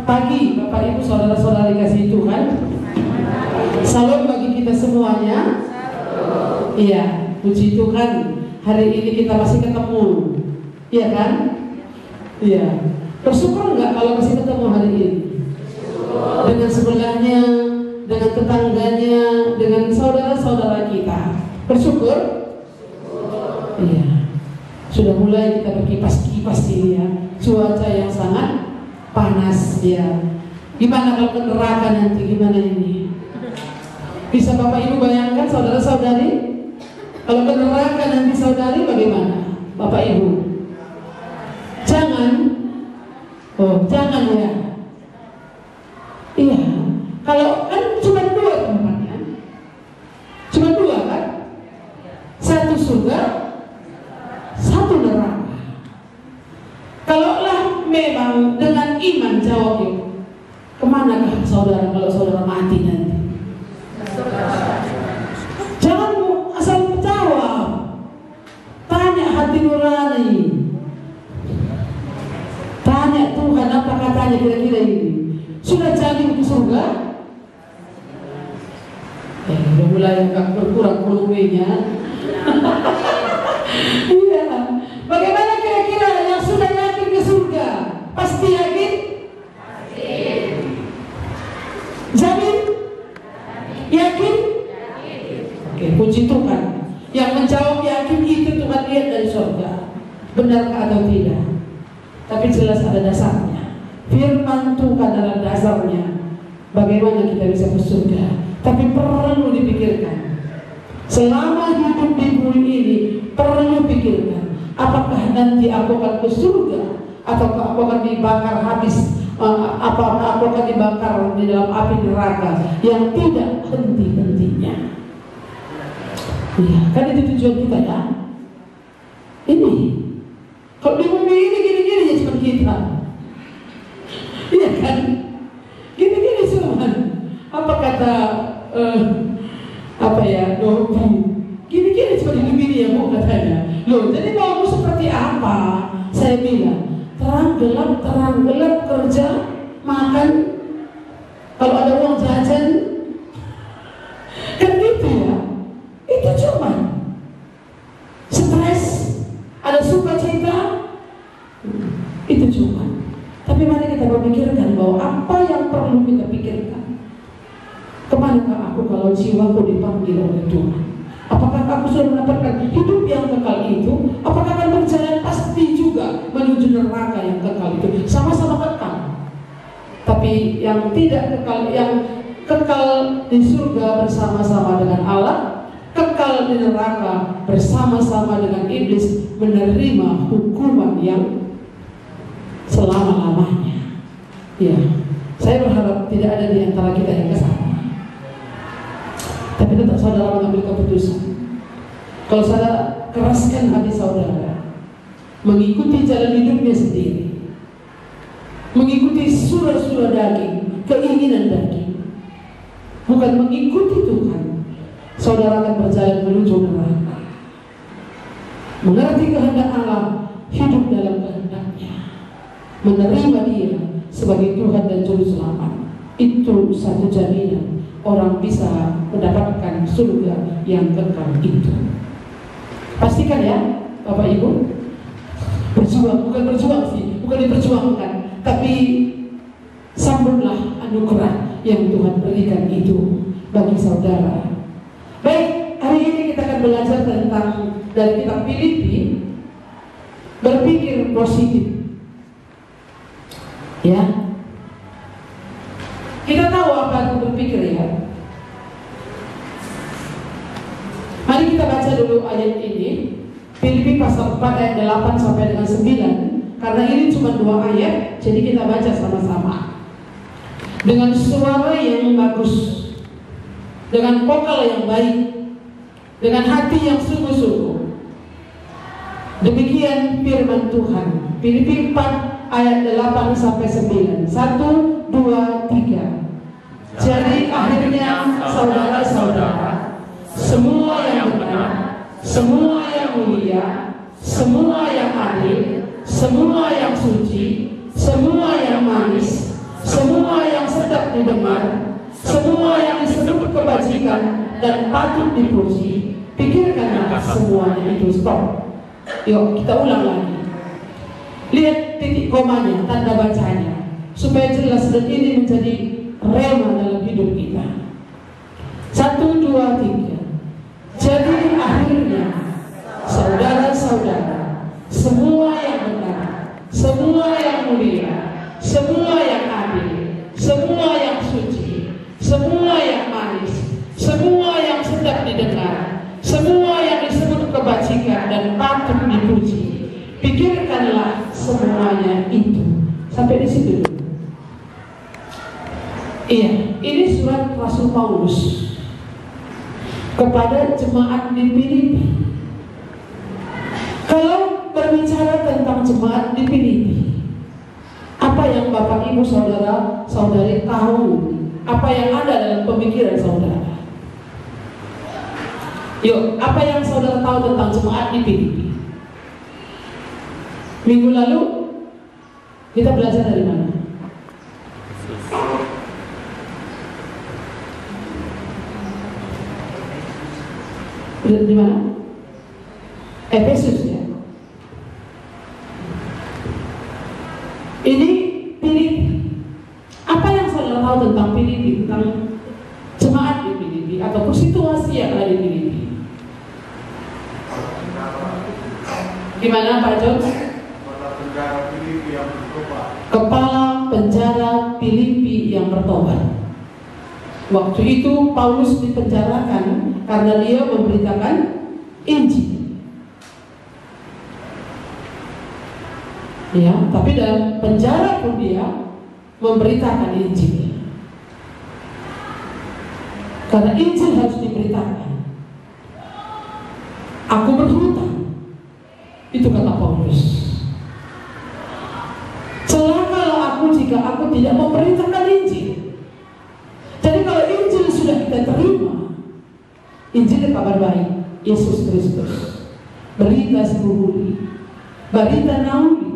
pagi Bapak Ibu saudara-saudari kasih Tuhan. Salam bagi kita semuanya. Iya, puji Tuhan. Hari ini kita masih ketemu. Iya kan? Iya. Bersyukur nggak kalau masih ketemu hari ini? Dengan sebelahnya, dengan tetangganya, dengan saudara-saudara kita. Bersyukur? Iya. Sudah mulai kita berkipas-kipas ini ya. Cuaca yang sangat panas ya. Gimana kalau ke neraka nanti, gimana ini? Bisa Bapak Ibu bayangkan saudara-saudari? Kalau ke neraka nanti saudari bagaimana? Bapak Ibu? Jangan. Oh, jangan ya. Iya. Kalau kan cuma dua tempatnya. Cuma dua kan? Satu surga, satu neraka. Kalaulah memang dengan iman jawab itu, kemanakah saudara kalau saudara mati nanti? Jangan asal jawab. Tanya hati nurani. Tanya Tuhan apa katanya kira-kira ini. Sudah jadi ke surga? Udah mulai agak berkurang volumenya. Iya. Bagaimana kira-kira yang sudah yakin ke surga? Pasti yakin? Jamin? Yakin? Oke, puji Tuhan. Yang menjawab yakin itu Tuhan lihat dari surga. Benarkah atau tidak? Tapi jelas ada dasarnya. Firman Tuhan adalah dasarnya. Bagaimana kita bisa ke surga? Tapi perlu dipikirkan. Selama hidup di bumi ini perlu pikirkan, apakah nanti aku akan ke surga ataukah aku akan dibakar habis, apakah aku akan dibakar di dalam api neraka yang tidak henti-hentinya. Iya, kan itu tujuan kita ya. Ini kalau di bumi ini gini-gini ya cuma kita. Iya kan? Gini-gini cuma. Apa kata apa ya, gini-gini cuma gini-gini ya Bu katanya. Loh, jadi mau seperti apa? Saya bilang terang gelap kerja, makan, kalau ada uang jajan, kan gitu ya. Itu cuma stres, ada sukacita, itu cuma. Tapi mari kita memikirkan bahwa apa yang perlu kita pikirkan. Kemanakah aku kalau jiwaku dipanggil oleh Tuhan? Apakah aku sudah mendapatkan hidup yang kekal itu? Apakah akan berjalan pasti juga menuju neraka yang kekal itu? Sama-sama kekal. Tapi yang tidak kekal, yang kekal di surga bersama-sama dengan Allah, kekal di neraka bersama-sama dengan iblis, menerima hukuman yang selama-lamanya. Ya, saya berharap tidak ada di antara kita yang kesana. Tapi tetap saudara mengambil keputusan. Kalau saudara keraskan hati saudara, mengikuti jalan hidupnya sendiri, mengikuti surah-surah daging, keinginan daging, bukan mengikuti Tuhan, saudara akan berjalan menuju neraka. Mengerti kehendak Allah, hidup dalam kehendaknya, menerima Dia sebagai Tuhan dan Juru Selamat, itu satu jaminan orang bisa mendapatkan surga yang kekal itu. Pastikan ya Bapak Ibu, berjuang, bukan berjuang sih, bukan diperjuangkan, tapi sambutlah anugerah yang Tuhan berikan itu bagi saudara. Baik, hari ini kita akan belajar tentang dari kitab Filipi, berpikir positif. Ya, kita tahu apa itu berpikir ya. Mari kita baca dulu ayat ini, Filipi pasal 4 ayat 8 sampai dengan 9. Karena ini cuma 2 ayat, jadi kita baca sama-sama dengan suara yang bagus, dengan vokal yang baik, dengan hati yang sungguh-sungguh. Demikian firman Tuhan. Filipi 4 ayat 8 sampai 9. 1, 2, 3. Jadi akhirnya saudara-saudara, semua yang benar, semua yang mulia, semua yang adil, semua yang suci, semua yang manis, semua sedap didengar, semua yang disebut kebajikan dan patut dipuji, pikirkanlah semuanya itu. Stop. Yuk kita ulang lagi. Lihat titik komanya, tanda bacanya, supaya jelas dan ini menjadi rema dalam hidup kita. 1, 2, 3. Jadi akhirnya, saudara-saudara, semua yang benar, semua yang mulia, semua yang adil, semua yang suci, semua yang manis, semua yang sedap didengar, semua yang disebut kebajikan dan patut dipuji, pikirkanlah semuanya itu. Sampai di situ dulu. Iya, ini surat Rasul Paulus kepada jemaat di Filipi. Kalau berbicara tentang jemaat di Filipi, apa yang Bapak Ibu Saudara Saudari tahu? Apa yang ada dalam pemikiran saudara? Yuk, apa yang saudara tahu tentang jemaat di Filipi? Minggu lalu kita belajar dari mana? Di mana? Efesus ya. Ini Filipi. Apa yang saudara tahu tentang Filipi, tentang jemaat di Filipi ataupun situasi yang ada di Filipi? Gimana Pak John? Kepala penjara Filipi yang bertobat. Waktu itu Paulus dipenjarakan karena dia memberitakan Injil. Ya, tapi dalam penjara pun dia memberitakan Injil. Karena Injil harus diberitakan. Aku berhutang. Itu kata Paulus. Celakalah aku jika aku tidak memberitakan Injil. Jadi kalau Injil sudah kita terima, Injil kabar baik Yesus Kristus, berita sebuli, berita naudi.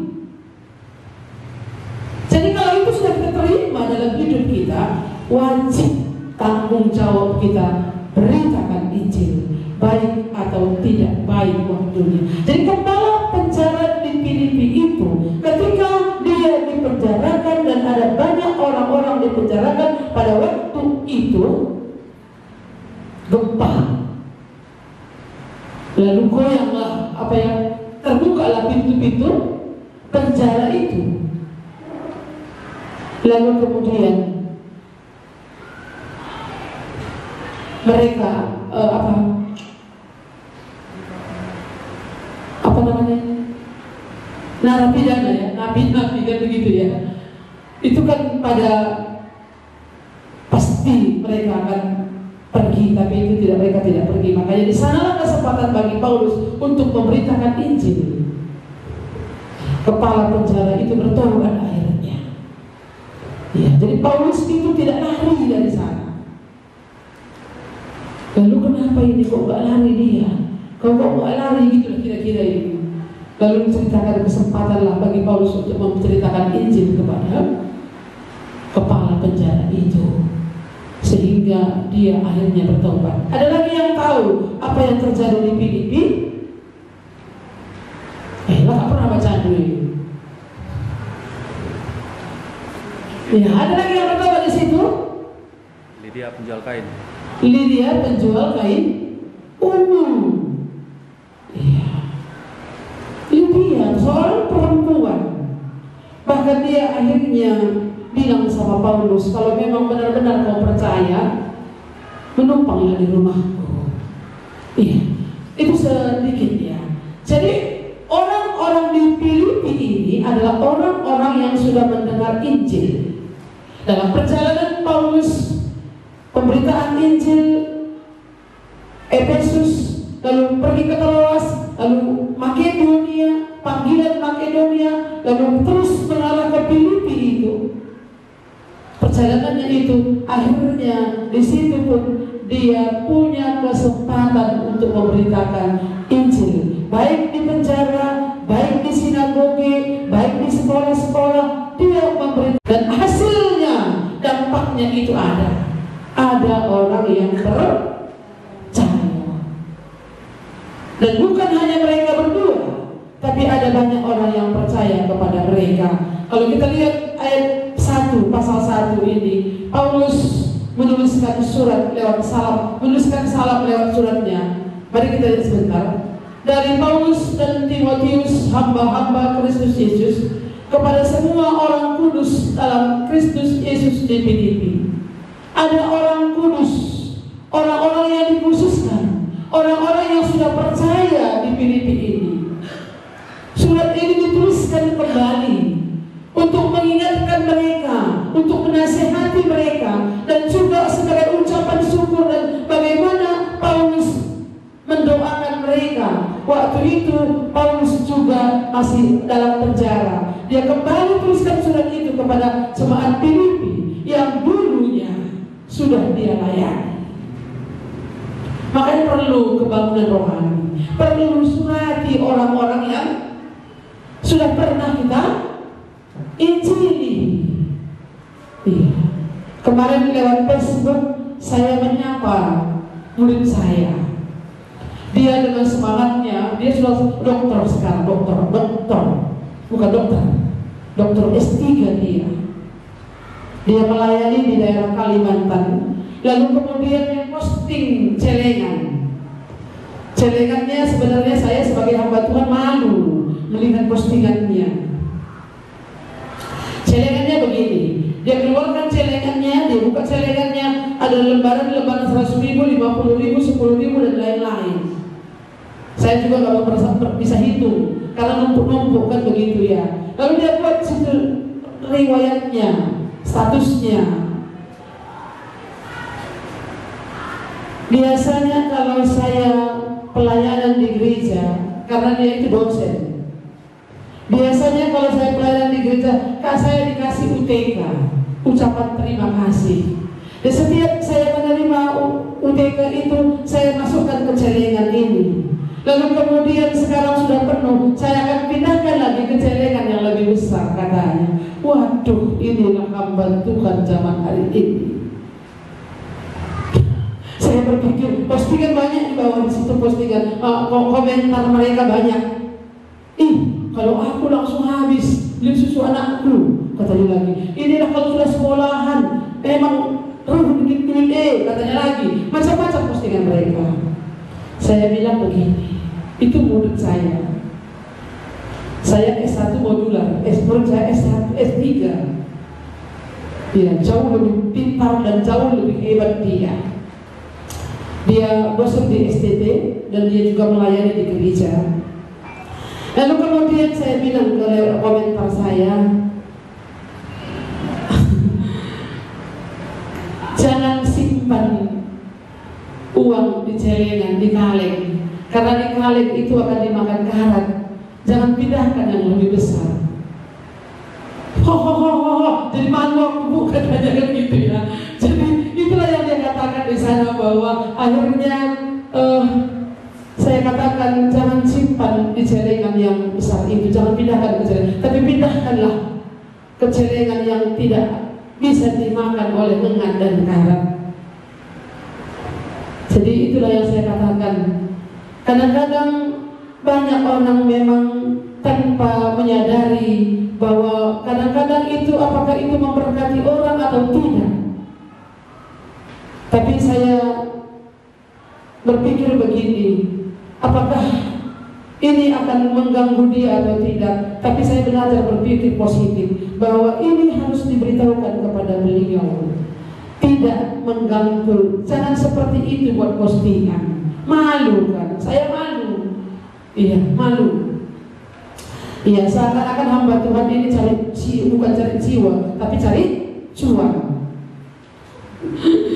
Jadi kalau itu sudah kita terima dalam hidup kita, wajib tanggung jawab kita beritakan Injil, baik atau tidak baik waktunya. Jadi kepala penjara di Filipi itu, ketika dia dipenjarakan dan ada banyak orang-orang dipenjarakan pada waktu itu, gempa. Lalu goyanglah terbukalah pintu-pintu penjara itu. Lalu kemudian mereka apa namanya, narapidana ya, napi kan begitu ya. Itu kan pada pasti mereka akan pergi, tapi itu mereka tidak pergi. Makanya di sanalah kesempatan bagi Paulus untuk memberitakan Injil. Kepala penjara itu bertobat akhirnya. Ya, jadi Paulus itu tidak lari dari sana. Lalu kenapa ini kok gak lari dia? Kok gak lari gitu kira-kira ini. Lalu menceritakan kesempatan lah bagi Paulus untuk menceritakan Injil kepada kepala penjara itu, sehingga dia akhirnya bertobat. Ada lagi yang tahu apa yang terjadi di Filipi? Lah gak pernah baca dulu. Ya, ada lagi yang bertobat di situ. Lydia penjual kain. Lydia penjual kain ungu. Iya. Lydia seorang perempuan. Bahkan dia akhirnya bilang sama Paulus, kalau memang benar-benar kau percaya, menumpanglah di rumahku. Iya. Itu sedikit ya. Jadi orang-orang di Filipi ini adalah orang-orang yang sudah mendengar Injil. Dalam perjalanan Paulus, pemberitaan Injil Efesus, lalu pergi ke Troas, lalu Makedonia, panggilan Makedonia, lalu terus mengarah ke Filipi itu. Perjalanannya itu akhirnya di situ pun dia punya kesempatan untuk memberitakan Injil, baik di penjara, baik di sinagoge, baik di sekolah-sekolah, dia memberitakan. Dan hasilnya, dampaknya tempatnya itu ada orang yang percaya. Dan bukan hanya mereka berdua, tapi ada banyak orang yang percaya kepada mereka. Kalau kita lihat ayat 1 pasal 1 ini, Paulus menuliskan salam lewat suratnya. Mari kita lihat sebentar. Dari Paulus dan Timotius, hamba-hamba Kristus Yesus, kepada semua orang kudus dalam Kristus Yesus di Filipi. Ada orang kudus, orang-orang yang dikhususkan, orang-orang yang sudah percaya di Filipi ini. Surat ini dituliskan kembali untuk mengingatkan mereka, untuk menasihati mereka, dan juga sebagai ucapan syukur dan bagaimana Paulus mendoakan mereka. Waktu itu Paulus juga masih dalam penjara. Dia kembali tuliskan surat itu kepada jemaat Filipi yang dulunya sudah dia layani. Makanya perlu kebangunan rohani, perlu surati orang-orang yang sudah pernah kita injili. Iya. Kemarin lewat Facebook saya menyapa murid saya. Dia dengan semangatnya, dia sudah dokter sekarang, bukan dokter S3 dia. Dia melayani di daerah Kalimantan. Lalu kemudian dia posting celengan. Celengannya sebenarnya saya sebagai hamba Tuhan malu melihat postingannya. Celengannya begini, dia keluarkan celengannya, dia buka celengannya, ada lembaran 100.000, 50.000, 10.000 dan lain-lain. Saya juga nggak bisa hitung karena numpuk-numpuk kan begitu ya. Lalu dia buat situ riwayatnya, statusnya. Biasanya kalau saya pelayanan di gereja, karena dia itu dosen. Biasanya kalau saya pelayanan di gereja, saya dikasih UTK, ucapan terima kasih. Dan setiap saya menerima UTK itu, saya masukkan ke celengan ini. Lalu kemudian sekarang sudah penuh, saya akan pindahkan lagi ke celengan yang lebih besar katanya. Waduh, inilah hamba Tuhan zaman hari ini. Saya berpikir postingan banyak di bawah di situ, postingan komentar mereka banyak. Kalau aku langsung habis beli susu anakku, katanya lagi. Inilah kalau sudah sekolahan, memang duit katanya lagi. Macam-macam postingan mereka. Saya bilang begini, itu murid saya. Saya S1 modular, murid saya S1, S3. Dia jauh lebih pintar dan jauh lebih hebat dia. Dia dosen di STT dan dia juga melayani di gereja. Lalu kemudian saya bilang ke komentar saya, jangan simpan uang di celengan, di kaleng, karena di kaleng itu akan dimakan karat. Jangan pindahkan yang lebih besar. Jadi malu aku bukan hanya kan gitu ya. Jadi itulah yang dia katakan di sana, bahwa akhirnya saya katakan jangan simpan di celengan yang besar itu, jangan pindahkan ke celengan, tapi pindahkanlah ke celengan yang tidak bisa dimakan oleh lengan dan karat. Jadi itulah yang saya katakan. Kadang-kadang banyak orang memang tanpa menyadari bahwa kadang-kadang itu apakah itu memberkati orang atau tidak. Tapi saya berpikir begini, apakah ini akan mengganggu dia atau tidak. Tapi saya belajar berpikir positif, bahwa ini harus diberitahukan kepada beliau, tidak mengganggu. Jangan seperti itu buat postingan. Malu kan, saya malu. Iya, malu. Iya, seakan-akan hamba Tuhan ini bukan cari jiwa, tapi cari cuan.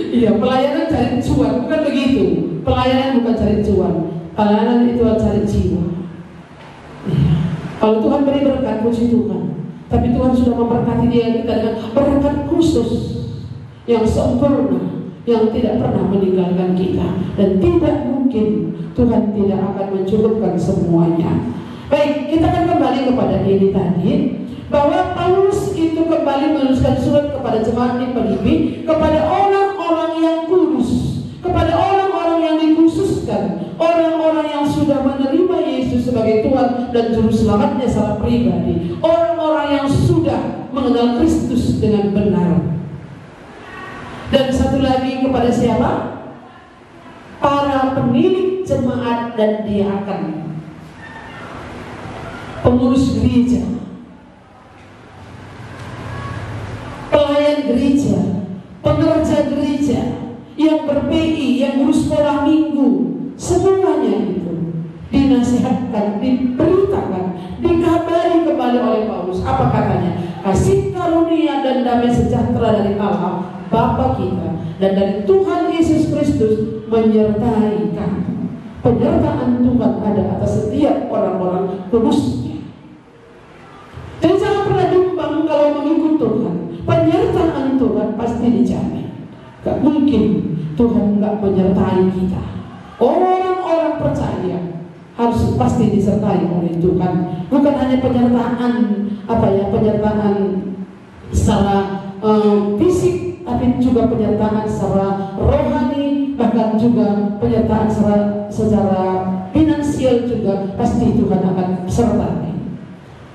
Iya, pelayanan cari cuan, bukan begitu. Pelayanan bukan cari cuan, pelayanan itu cari jiwa. Iya. Kalau Tuhan beri berkat, puji Tuhan. Tapi Tuhan sudah memberkati dia kita dengan berkat khusus yang sempurna, yang tidak pernah meninggalkan kita, dan tidak mungkin Tuhan tidak akan mencukupkan semuanya. Baik, kita akan kembali kepada ini tadi, bahwa Paulus itu kembali menuliskan surat kepada jemaat di Filipi, kepada orang-orang yang kudus, kepada orang-orang yang dikhususkan, orang-orang yang sudah menerima Yesus sebagai Tuhan dan Juru Selamatnya secara pribadi, orang-orang yang sudah mengenal Kristus dengan benar. Dan satu lagi kepada siapa? Para pemilik jemaat dan diaken, pengurus gereja, pelayan gereja, pengerja gereja, yang ber-PI, yang ngurus sekolah minggu, semuanya itu dinasihatkan, diberitakan, dikabari kembali oleh Paulus. Apa katanya? Kasih karunia dan damai sejahtera dari Allah Bapa kita dan dari Tuhan Yesus Kristus menyertai kamu. Penyertaan Tuhan ada atas setiap orang-orang kudusnya. Jadi jangan pernah bimbang kalau mengikut Tuhan. Penyertaan Tuhan pasti dijamin. Gak mungkin Tuhan gak menyertai kita. Orang-orang percaya harus pasti disertai oleh Tuhan. Bukan hanya penyertaan penyertaan secara fisik, tapi juga penyertaan secara rohani, bahkan juga penyertaan secara finansial juga pasti Tuhan akan sertai.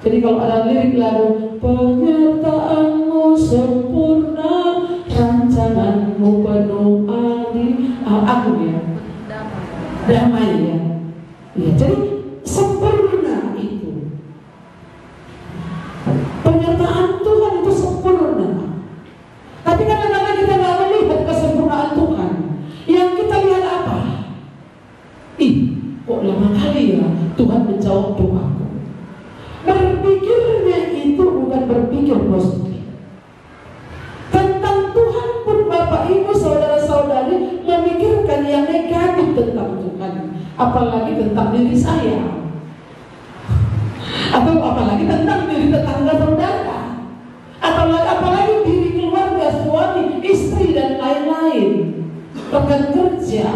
Jadi kalau ada lirik lagu, penyertaanmu sempurna, rancanganmu penuh adil, agung ya, damai ya. Ya, jadi sempurna itu. Penyertaan Tuhan itu sempurna. Tapi kadang-kadang kita nggak melihat kesempurnaan Tuhan. Yang kita lihat apa? Kok lama kali ya Tuhan menjawab doaku. Berpikirnya itu bukan berpikir positif. Tentang Tuhan pun Bapak Ibu saudara-saudari memikirkan yang negatif tentang Tuhan. Apalagi tentang diri saya, atau apalagi tentang diri tetangga saudara, apalagi diri keluarga, suami, istri dan lain-lain, rekan kerja,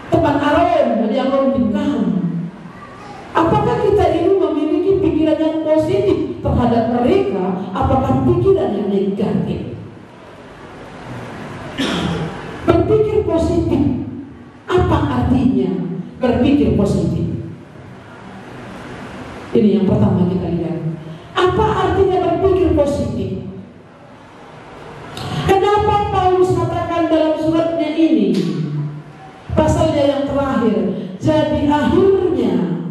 teman aron yang membingkang. Apakah kita ini memiliki pikiran yang positif terhadap mereka? Apakah pikiran yang negatif? Berpikir positif. Apa artinya berpikir positif? Ini yang pertama kita lihat. Apa artinya berpikir positif? Kenapa Paulus katakan dalam suratnya ini, pasalnya yang terakhir, jadi akhirnya,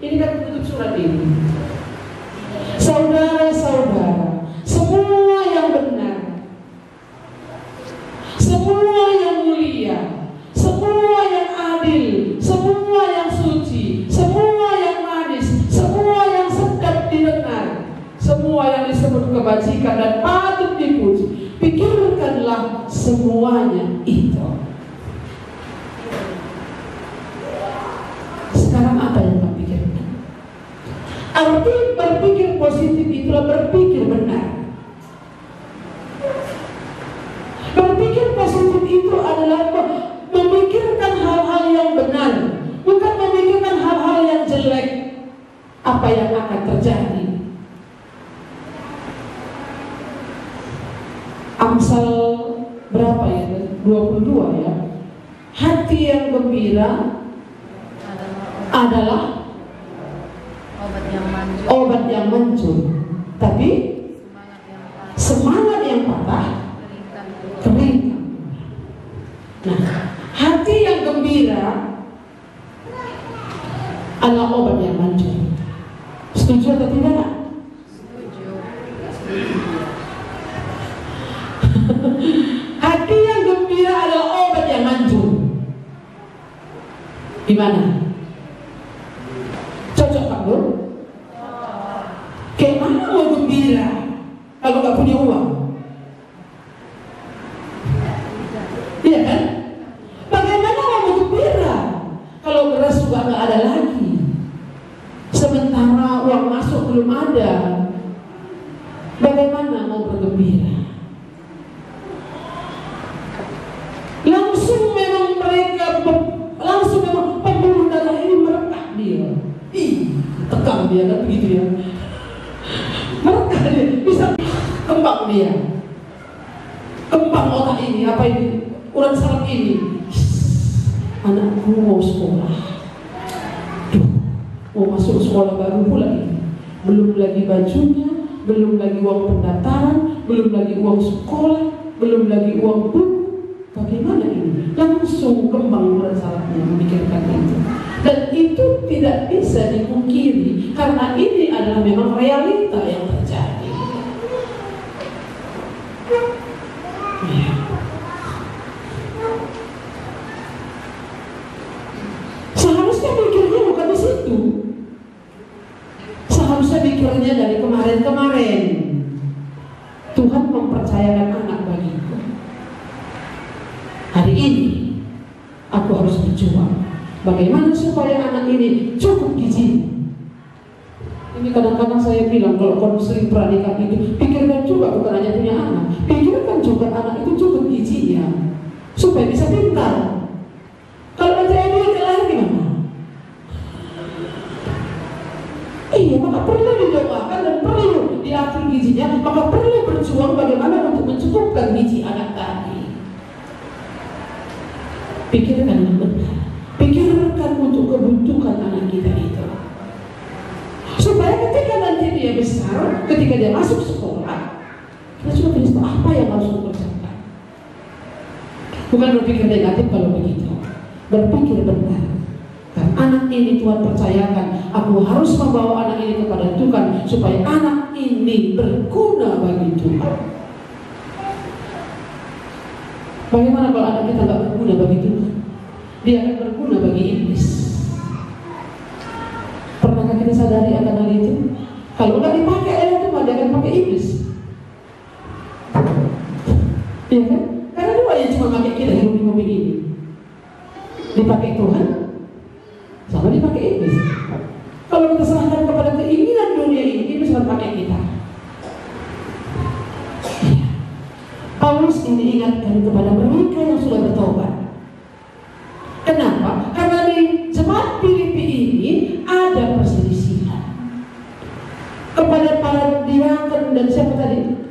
ini kan tutup surat ini, saudara-saudara, semua yang benar, semua yang mulia, semua yang adil, semua yang suci, semua yang manis, semua yang sedap didengar, semua yang disebut kebajikan dan patut dipuji, pikirkanlah semuanya itu. Sekarang apa yang kamu pikirkan? Arti berpikir positif itulah berpikir benar. Berpikir positif itu adalah memikirkan hal-hal yang benar, bukan memikirkan hal-hal yang jelek. Apa yang akan terjadi? Amsal berapa ya? 22 ya. Hati yang gembira adalah obat yang manjur, tapi semangat yang patah kering. Nah, hati yang gembira adalah obat yang manjur. Setuju atau tidak? Setuju. Hati yang gembira adalah obat yang manjur. Gimana? Cocok Pak Nur? Kayak mana mau gembira kalau nggak punya uang? Iya kan? Bagaimana mau gembira kalau beras juga nggak ada lagi, sementara uang masuk belum ada? Bagaimana mau bergembira? Langsung memang pembuluh darah ini merekah dia. Tegang dia kan begitu ya. kembang dia. Kembang otak ini, apa ini? Urat saraf ini. Anakku mau sekolah. Duh, mau masuk sekolah baru pula ini. Belum lagi bajunya, belum lagi uang pendaftaran, belum lagi uang sekolah, belum lagi uang buku. Bagaimana ini? Langsung kembang urat sarafnya memikirkan itu. Dan itu tidak bisa dipungkiri karena ini adalah memang realita yang terjadi. Ya. Seharusnya pikirnya bukan di situ. Seharusnya pikirnya dari kemarin-kemarin. Tuhan mempercayakan anak bagiku. Hari ini aku harus berjuang. Bagaimana supaya anak ini cukup gizi? Ini kadang-kadang saya bilang kalau konseling pernikahan itu, pikirkan juga bukan hanya punya anak, pikirkan juga anak itu cukup gizinya supaya bisa pintar. Kalau nanti dia lahir gimana? Iya, maka perlu didoakan dan perlu diatur gizinya, maka perlu berjuang bagaimana untuk mencukupkan gizi anak tadi. Pikirkan yang benar. Pikirkan untuk kebutuhan anak kita itu, supaya ketika nanti dia besar, ketika dia masuk sekolah, kita sudah tahu apa yang harus dikerjakan. Bukan berpikir negatif kalau begitu, berpikir benar. Dan anak ini Tuhan percayakan, aku harus membawa anak ini kepada Tuhan supaya anak ini berguna bagi Tuhan. Bagaimana kalau anak kita tidak berguna bagi Tuhan? Dia akan berguna bagi iblis. Pernahkah kita sadari akan hal itu? Kalau nggak dipakai oleh Tuhan, dia akan pakai iblis. Iya kan? Karena dua yang cuma pakai kita hidup di bumi ini. Dipakai Tuhan, sama dipakai iblis. Kalau kita serahkan kepada keinginan dunia ini, iblis akan pakai kita. Paulus ini ingatkan kepada mereka yang sudah bertobat. Kenapa? Karena di jemaat Filipi ini ada perselisihan kepada para diakon dan siapa tadi?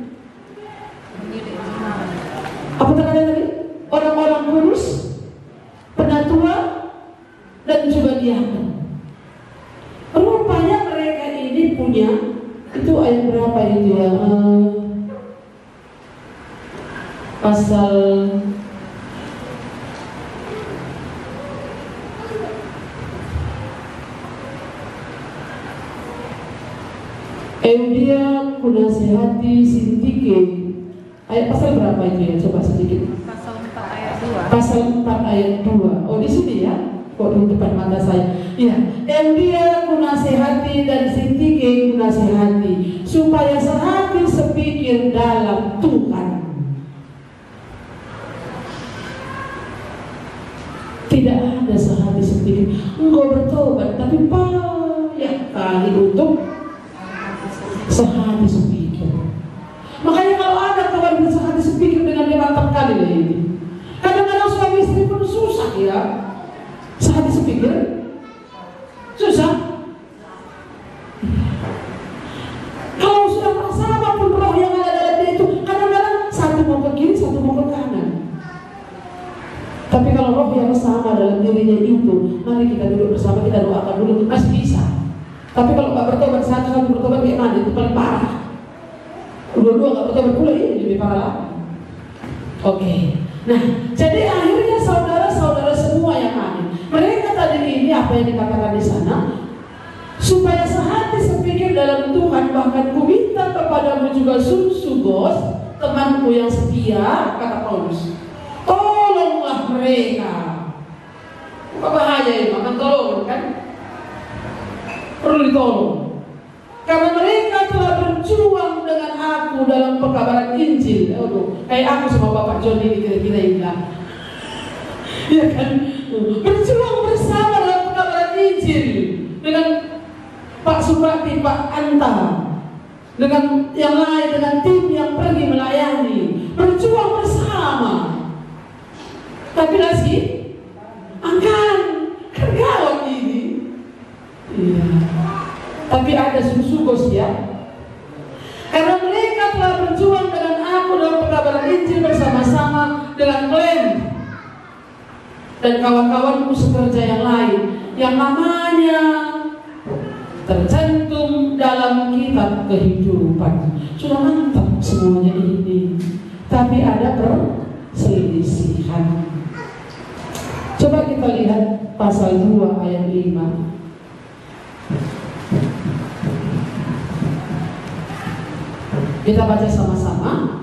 Apa tadi? Orang-orang kurus, penatua, dan juga diakon. Rupanya mereka ini punya, itu ayat berapa itu ya? Pasal Eudia kunasihati Sintike. Ayat pasal berapa itu ya? Coba sedikit. Pasal 4 ayat 2. Pasal 4 ayat 2. Oh, di sini ya? Kok di depan mata saya? Iya. Eudia kunasihati dan Sintike kunasihati supaya sehati sepikir dalam Tuhan. Tidak ada sehati sepikir. Engkau bertobat, tapi banyak kali untuk sehati sepikir. Makanya kalau ada kawan sehati sepikir dengan dia mantap kali lah ini. Kadang-kadang suami istri pun susah ya. Sehati sepikir susah. Kalau sudah merasa apapun roh yang ada dalam dia itu, kadang-kadang satu mau ke kiri, satu mau ke kanan. Tapi kalau roh yang sama dalam dirinya itu, mari kita duduk bersama, kita doakan dulu, masih bisa. Tapi kalau nggak bertobat satu bertobat kayak mana? Itu paling parah. Dua-dua nggak bertobat pula, ini lebih parah lagi. Oke. Nah, jadi akhirnya saudara-saudara semua yang ada, mereka tadi ini apa yang dikatakan di sana, supaya sehati sepikir dalam Tuhan. Bahkan ku minta kepadamu juga Sugos, temanku yang setia, kata Paulus, tolonglah mereka. Apa bahaya ini? Makan tolong kan? Perlu ditolong. Karena mereka telah berjuang dengan aku dalam pekabaran Injil. Kayak aku sama Bapak John ini kira-kira ini lah. Ya kan? Berjuang bersama dalam pekabaran Injil dengan Pak Supati, Pak Anta, dengan yang lain, dengan tim yang pergi melayani. Berjuang bersama. Tapi lagi angkat kerjaan ini. Iya. Tapi ada Sugos ya. Karena mereka telah berjuang dengan pelajaran Injil bersama-sama dengan Glenn dan kawan-kawanku sekerja yang lain yang namanya tercantum dalam kitab kehidupan. Sudah mantap semuanya ini, tapi ada perselisihan. Coba kita lihat pasal 2 ayat 5. Kita baca sama-sama.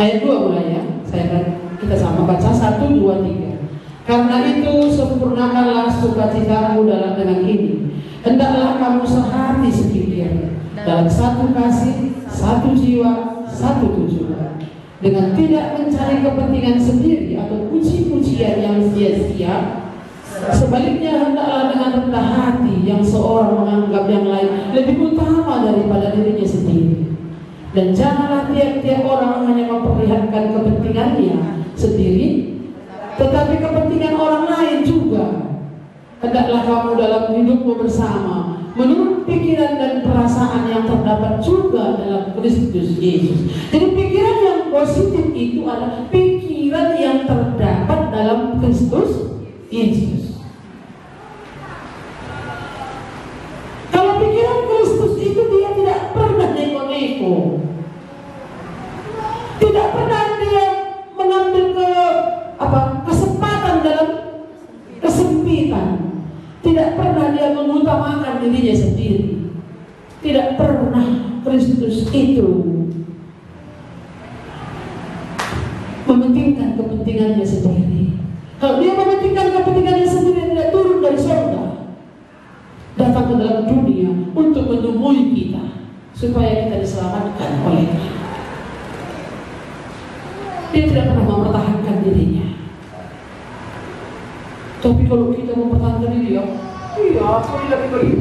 Ayat 2 mulai ya. Kita sama baca 1, 2, 3. Karena itu sempurnakanlah sukacitamu dengan ini. Hendaklah kamu sehati sepikir, dalam satu kasih, satu jiwa, satu tujuan, dengan tidak mencari kepentingan sendiri atau puji-pujian yang sia-sia. Sebaliknya hendaklah dengan rendah hati yang seorang menganggap yang lain lebih utama daripada dirinya sendiri. Dan janganlah tiap-tiap orang hanya memperlihatkan kepentingannya sendiri, tetapi kepentingan orang lain juga. Hendaklah kamu dalam hidupmu bersama menurut pikiran dan perasaan yang terdapat juga dalam Kristus Yesus. Jadi pikiran yang positif itu adalah pikiran yang terdapat dalam Kristus Yesus. Kalau pikiran Kristus itu dia tidak pernah neko-neko, tidak pernah dia mengambil kesempatan dalam kesempitan. Tidak pernah dia mengutamakan dirinya sendiri. Tidak pernah Kristus itu mementingkan kepentingannya sendiri. Kalau dia mementingkan kepentingannya sendiri, dia turun dari surga, datang ke dalam dunia untuk menemui kita supaya kita diselamatkan olehnya. Dia tidak pernah mempertahankan dirinya. Tapi kalau kita mempertahankan diri, iya, aku lagi bagi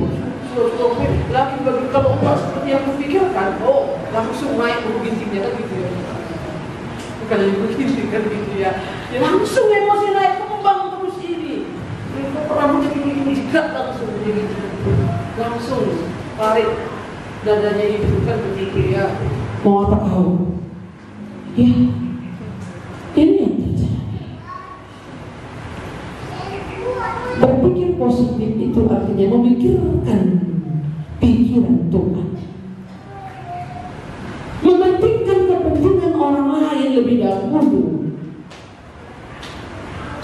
lagi bagi kalau enggak seperti yang kupikirkan, langsung naik begini kan gitu ya. Bukan yang begini kan gitu ya. Ya langsung emosi naik, kembang terus ini. Rambutnya ini gak langsung begini. Langsung tarik dadanya itu kan begitu ya. Mau apa kau? Ya, ini yang terjadi. Berpikir positif itu artinya memikirkan pikiran Tuhan, mementingkan kepentingan orang lain lebih dahulu.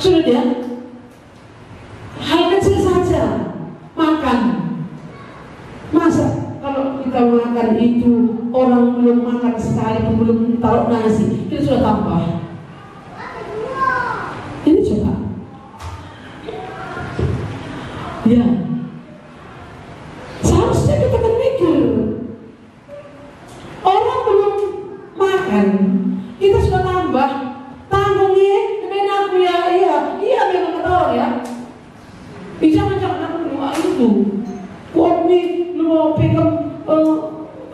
Sudah ya, hal kecil saja, makan. Masa kalau kita makan itu orang belum makan sekali, belum taruh nasi, kita sudah tambah. Ini coba. Ya, seharusnya kita kan mikir, orang belum makan, kita sudah tambah, tanggung ya, main aku ya, iya memang kata orang ya. Jangan aku itu, kami lu mau pegang,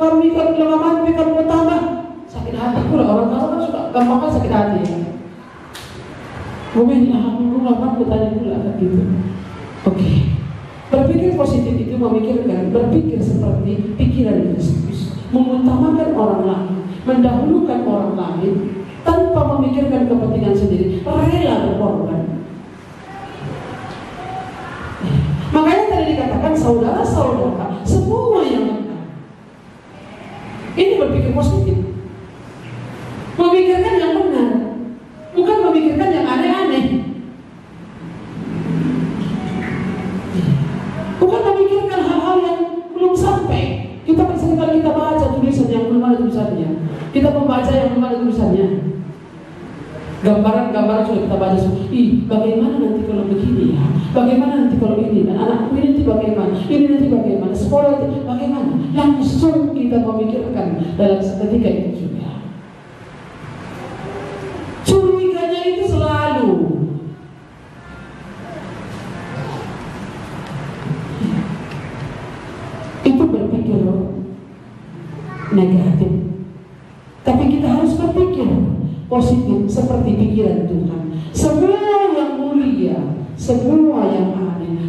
kami kan lama pegang mau tambah, sakit hati pula orang kan suka gampang sakit hati ya. Mungkin aku lama tanya pula gitu. Oke. Berpikir positif itu berpikir seperti pikiran Kristus, mengutamakan orang lain, mendahulukan orang lain, tanpa memikirkan kepentingan sendiri, rela berkorban. Makanya tadi dikatakan saudara-saudara, semua yang benar. Ini berpikir positif, memikirkan yang benar, bukan memikirkan yang aneh-aneh. Bukan memikirkan hal-hal yang belum sampai. Kita seringkali kita baca tulisan yang belum ada tulisannya. Kita membaca yang belum ada tulisannya. Gambaran-gambaran sudah kita baca. Bagaimana nanti kalau begini ya? Bagaimana nanti kalau ini? Dan anakku ini nanti bagaimana? Ini nanti bagaimana? Sekolah itu bagaimana? Langsung kita memikirkan dalam seketika itu juga. Curiganya itu selalu berpikir negatif. Tapi kita harus berpikir positif seperti pikiran Tuhan. Semua yang mulia, semua yang adil,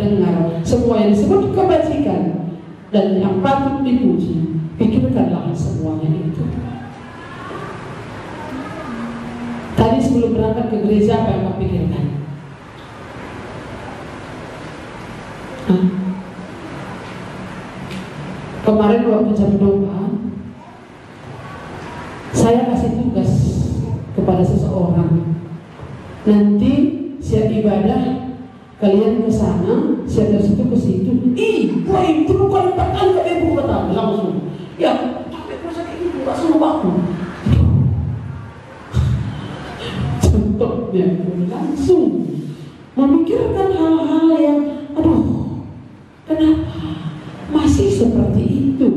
dengar, semua yang disebut kebajikan dan yang patut dipuji, pikirkanlah semuanya itu. Tadi sebelum berangkat ke gereja, apa yang kau pikirkan? Kemarin waktu jam doa, saya kasih tugas kepada seseorang. Nanti siap ibadah, kalian ke sana, siap dari situ ke situ. Wah itu bukan 4 kali ke ibu kata langsung. Ya, sampai proses itu nggak suruh aku. Contohnya langsung memikirkan hal-hal yang, aduh, kenapa masih seperti itu?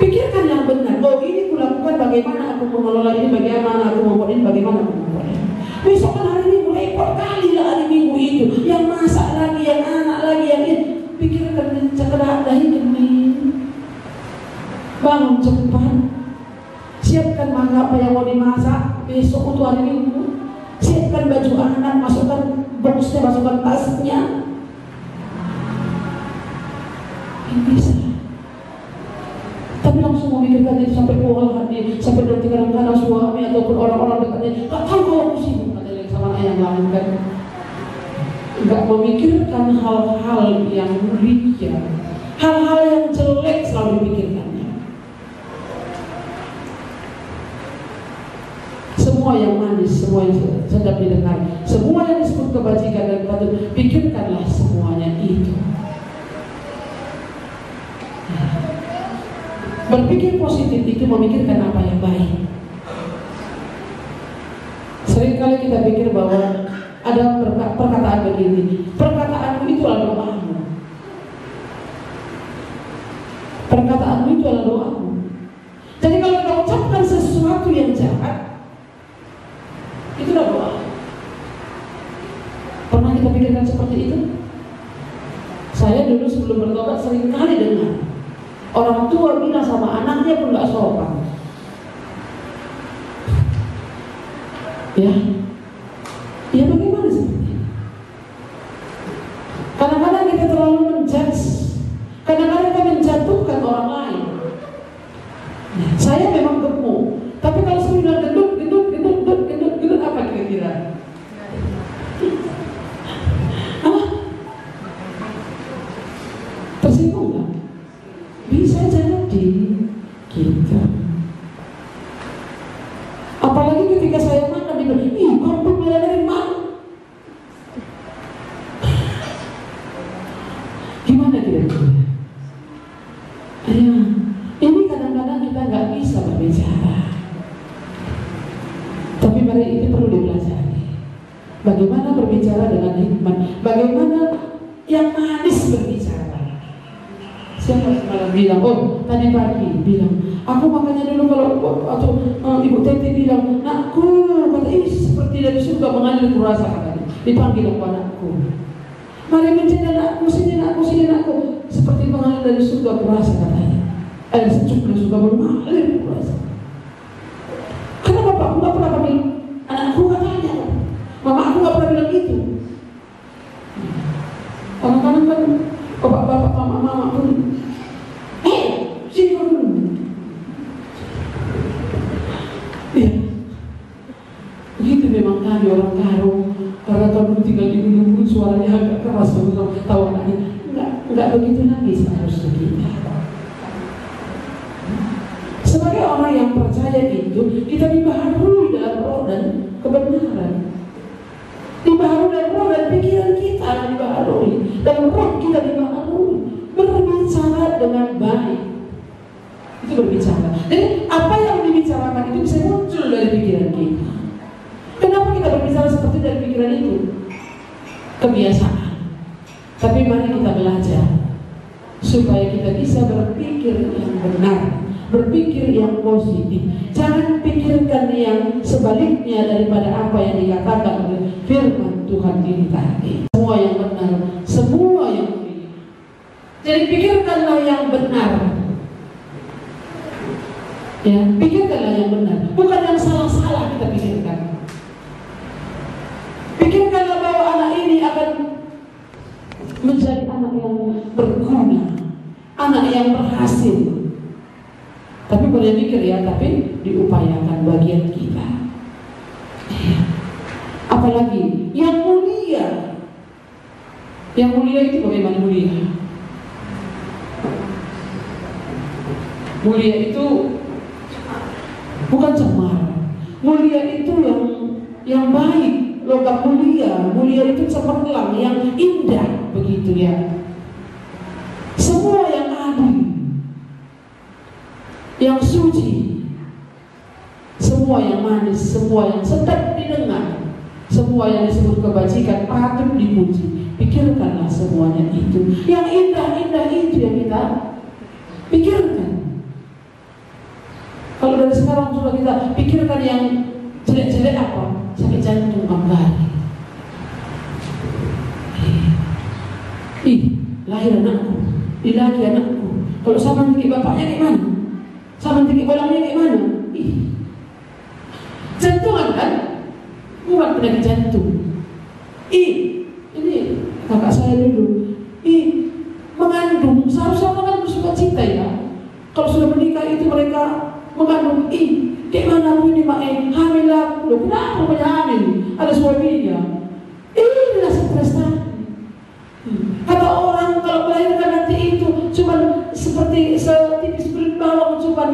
Pikirkan yang benar. Oh, ini kulakukan bagaimana aku mengelola ini, bagaimana aku membuat ini, bagaimana aku membuat ini. Besok kan hari Minggu, repot kali lah hari Minggu itu. Yang masak lagi, yang anak lagi, yang ini. Pikirkan cakra dahi demi. Bangun cepat. Siapkan makan apa yang mau dimasak besok untuk hari Minggu. Siapkan baju anak, masukkan boxnya, masukkan tasnya. Ini bisa. Tapi langsung memikirkan itu sampai pulang hati, sampai nanti kadang-kadang suami ataupun orang-orang dekatnya gak tahu kalau aku sibuk katanya sama yang lain kan. Gak memikirkan hal-hal yang mulia, hal-hal yang jelek selalu dipikirkannya. Semua yang manis, semua yang sedap didengar, semua yang disebut kebajikan dan patut, pikirkanlah semuanya itu. Berpikir positif itu memikirkan apa yang baik. Seringkali kita pikir bahwa ada perkataan begini, perkataanmu itu adalah doamu. Perkataanmu itu adalah doamu. Jadi kalau kita ucapkan sesuatu yang jahat, itu adalah doa. Pernah kita pikirkan seperti itu? Saya dulu sebelum bertobat seringkali dengar orang tua bilang sama anaknya pun gak sopan. Ya bagaimana seperti ini? Kadang-kadang kita terlalu menjudge, kadang-kadang kita menjatuhkan orang lain. Saya memang gemuk, tapi kalau saya bilang gendut, apa kira-kira? Tersinggung gak? Bisa jadi gitu. Apalagi ketika saya makan di bilang, kamu bela dari mana? Gimana kira-kira? Ini kadang-kadang kita nggak bisa berbicara. Tapi mari itu perlu dipelajari. Bagaimana berbicara dengan hikmat? Bagaimana yang manis berbicara? Siapa semalam bilang, tadi pagi bilang, aku makanya dulu kalau atau Ibu Teti bilang, nakku, kata ini seperti dari surga mengalir kurasa katanya. Dipanggil aku anakku. Mari menjadi anakku, sini anakku, seperti mengalir dari surga kurasa katanya. Air sejuk dari surga mengalir kurasa. Karena bapakku nggak pernah panggil anakku, katanya, mama aku nggak pernah bilang gitu. Kadang-kadang kan bapak-bapak, mama pun, sini dulu. Ya, begitu memang kami orang Karo. Karena kamu tinggal di gunung, suaranya agak keras, kamu tahu anaknya. Enggak begitu lagi seharusnya kita. Sebagai orang yang percaya itu, kita dibaharui dalam roh dan kebenaran. Dibaharui dalam roh dan pikiran kita dibaharui, dalam roh kita dibaharui. Berbicara dengan baik, itu berbicara. Jadi apa yang dibicarakan itu bisa muncul dari pikiran kita. Kenapa kita berbicara seperti dari pikiran itu? Kebiasaan. Tapi mari kita belajar supaya kita bisa berpikir yang benar, berpikir yang positif. Jangan pikirkan yang sebaliknya daripada apa yang dikatakan oleh firman Tuhan ini tadi. Semua yang benar, semua yang jadi pikirkanlah yang benar. Ya, pikirkanlah yang benar, bukan yang salah-salah kita pikirkan. Pikirkanlah bahwa anak ini akan menjadi anak yang berguna, anak yang berhasil. Tapi boleh mikir ya, tapi diupayakan bagian kita. Apalagi yang mulia. Yang mulia itu bagaimana mulia? Mulia itu bukan cemar. Mulia itu yang baik, logam mulia. Mulia itu cemerlang, yang indah, begitu ya. Semua yang adil, yang suci, semua yang manis, semua yang sedap didengar, semua yang disebut kebajikan patut dipuji. Pikirkanlah semuanya itu. Yang indah-indah itu yang kita pikirkan. Kalau dari sekarang sudah kita pikirkan yang jelek-jelek apa? Sakit jantung kembali. Lahir anakku, dilaki anakku. Kalau sama tinggi bapaknya gimana? Sama tinggi bolanya gimana? Jantungan kan? Bukan penyakit jantung. Ini kakak saya dulu. Mengandung, seharusnya kan bersukacita ya. Kalau sudah menikah itu mereka mengandung. Kayak mana aku ini mak hamil aku. Loh, kenapa punya hamil? Ada suaminya. Inilah stres tadi. Kata orang kalau melahirkan nanti itu cuma seperti setipis kulit bawang, cuma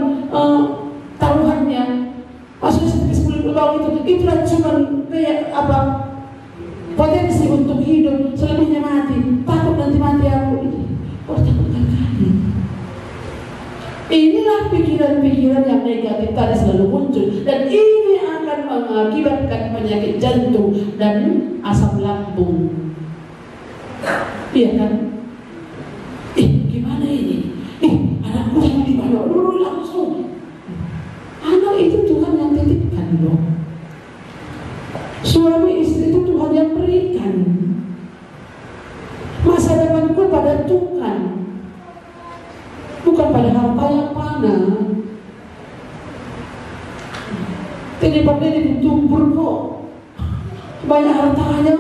taruhannya. Maksudnya setipis kulit bawang itulah cuma kayak apa? Potensi untuk hidup, selebihnya mati. Takut nanti mati aku. Takutkan kali. Inilah pikiran-pikiran yang negatif tadi selalu muncul, dan ini akan mengakibatkan penyakit jantung dan asam lambung. Iya kan? Gimana ini? Anakku yang di mana? Dulu langsung. Anak itu Tuhan yang titipkan loh. Suami istri itu Tuhan yang berikan. Masa depanku pada Tuhan, bukan pada harta yang mana. Ini pandai ditumpur kok. Banyak hartanya.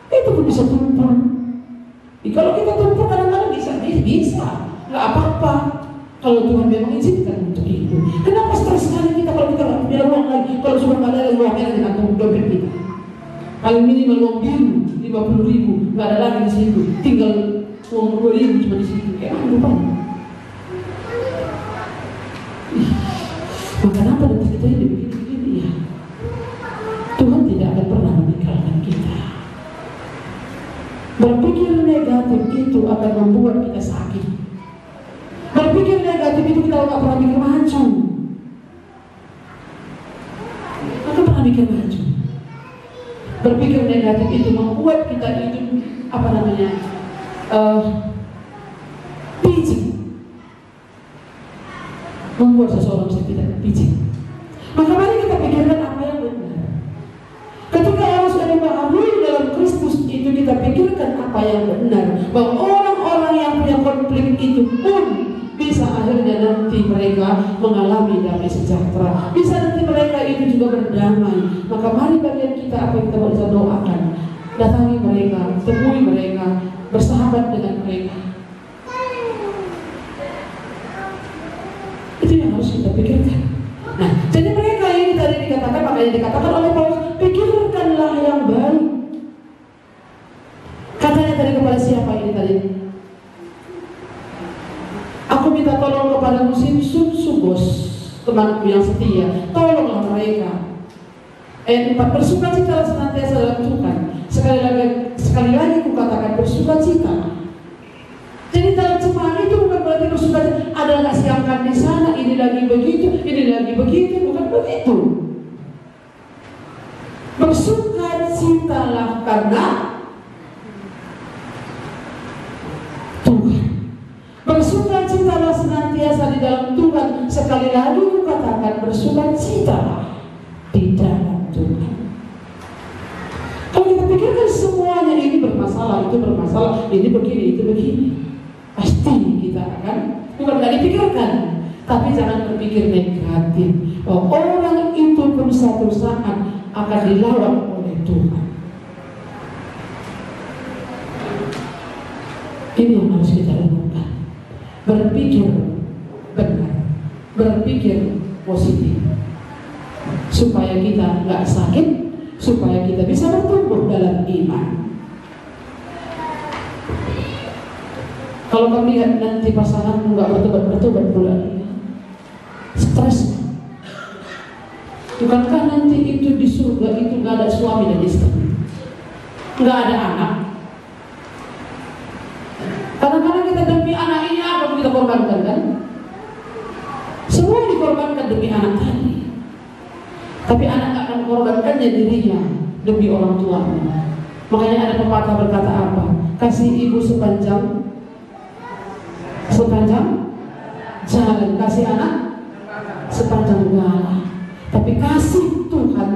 Itu pun bisa tumpur. Kalau kita tumpur kadang-kadang bisa, nggak apa-apa. Kalau Tuhan memang izinkan untuk itu. Kenapa stres sekali kita kalau kita nggak punya uang lagi? Kalau sudah nggak ada uangnya di kantong dompet kita. Paling minimal uang biru 50.000, nggak ada lagi di situ. Tinggal uang 2.000 cuma di situ. Kayak lupa. Maka kenapa nanti kita hidup begini ya? Tuhan tidak akan pernah meninggalkan kita. Berpikir negatif itu akan membuat kita sakit. Berpikir negatif itu kita nggak pernah mikir maju. Nggak pernah mikir maju. Berpikir negatif itu membuat kita itu picik. Membuat seseorang tidak picik. Maka mari kita pikirkan apa yang benar. Ketika orang sudah dibaharui dalam Kristus itu, kita pikirkan apa yang benar. Bahwa orang-orang yang punya konflik itu pun bisa akhirnya nanti mereka mengalami damai sejahtera. Bisa nanti mereka itu juga berdamai. Maka mari bagian kita apa yang kita bisa doakan. Datangi mereka, temui mereka, bersahabat dengan mereka. Itu yang harus kita pikirkan. Nah, jadi mereka ini tadi dikatakan, makanya dikatakan oleh Paulus, pikirkanlah yang baik. Katanya tadi kepada siapa ini tadi? Aku minta tolong kepada musim Subos, temanku yang setia. Tolonglah mereka. Ayat 4, bersukacita senantiasa dalam Tuhan. Sekali lagi kukatakan bersukacita. Jadi dalam jemaat itu bukan berarti bersukacita ada nggak siapkan di sana, ini lagi begitu, ini lagi begitu, bukan begitu. Bersukacitalah karena Tuhan. Bersukacitalah senantiasa di dalam Tuhan. Sekali lagi kukatakan bersukacitalah di dalam Tuhan. Kalau kita pikirkan semuanya ini bermasalah, itu bermasalah, ini begini, itu begini, pasti kita akan Tapi jangan berpikir negatif bahwa orang itu pun suatu saat akan dilawan oleh Tuhan. Ini yang harus kita lakukan. Berpikir benar, berpikir positif, supaya kita nggak sakit, supaya kita bisa bertumbuh dalam iman. Kalau kamu lihat nanti pasanganmu nggak bertobat pula, stres. Bukankah nanti itu di surga itu nggak ada suami dan istri, nggak ada anak? Kadang-kadang kita demi anak ini apa kita korbankan kan? Semua dikorbankan demi anak tadi. Tapi anak akan korbankannya dirinya demi orang tuanya. Makanya ada pepatah berkata apa? Kasih ibu sepanjang jalan, kasih anak sepanjang jalan. Tapi kasih Tuhan